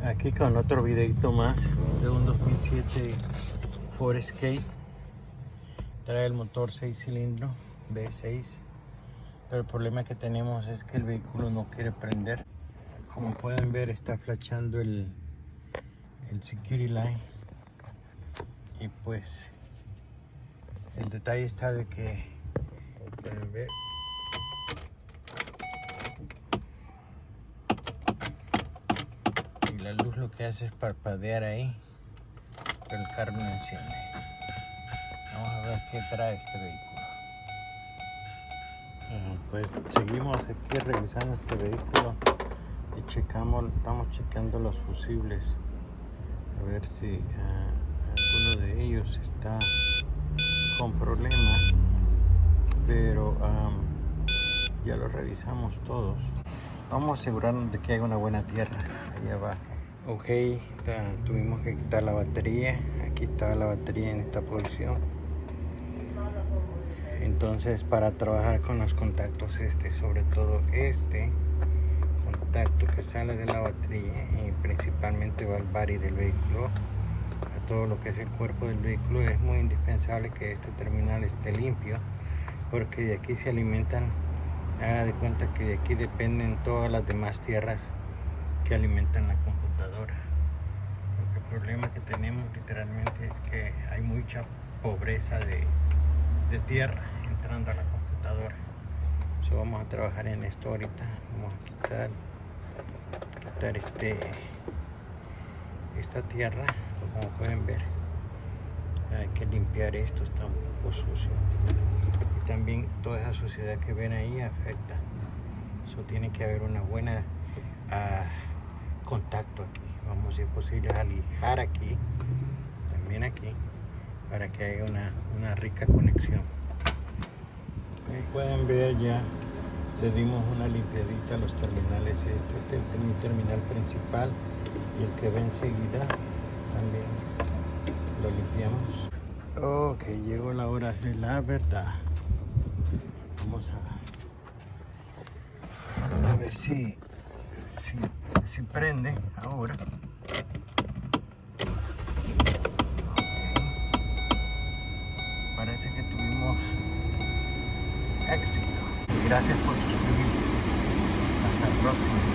Aquí con otro videito más de un 2007 Ford Escape. Trae el motor 6 cilindros V6, pero el problema que tenemos es que el vehículo no quiere prender. Como pueden ver, está flashando el security line, y pues el detalle está de que, como pueden ver, y la luz lo que hace es parpadear ahí, pero el carro no enciende. Vamos a ver qué trae este vehículo. Pues seguimos aquí revisando este vehículo y estamos checando los fusibles, a ver si alguno de ellos está con problemas, pero ya lo revisamos todos. Vamos a asegurarnos de que haya una buena tierra ahí abajo. Ok, tuvimos que quitar la batería. Aquí estaba la batería en esta posición. Entonces, para trabajar con los contactos, sobre todo este contacto que sale de la batería y principalmente va al body del vehículo, a todo lo que es el cuerpo del vehículo, es muy indispensable que este terminal esté limpio, porque de aquí se alimentan. Haga de cuenta que de aquí dependen todas las demás tierras que alimentan la computadora. Porque el problema que tenemos literalmente es que hay mucha pobreza de tierra entrando a la computadora. Vamos a trabajar en esto ahorita. Vamos a quitar esta tierra. Como pueden ver, hay que limpiar esto, está un poco sucio, y también toda esa suciedad que ven ahí afecta. Tiene que haber una buena contacto aquí. Vamos, si es posible, a lijar aquí, también aquí, para que haya una rica conexión. Ahí pueden ver, ya le dimos una limpiadita a los terminales. Este es mi terminal principal, y el que ve enseguida también lo limpiamos. Ok, llegó la hora de la verdad. Vamos a ver si prende ahora. Parece que tuvimos éxito. Gracias por suscribirse. Hasta el próximo.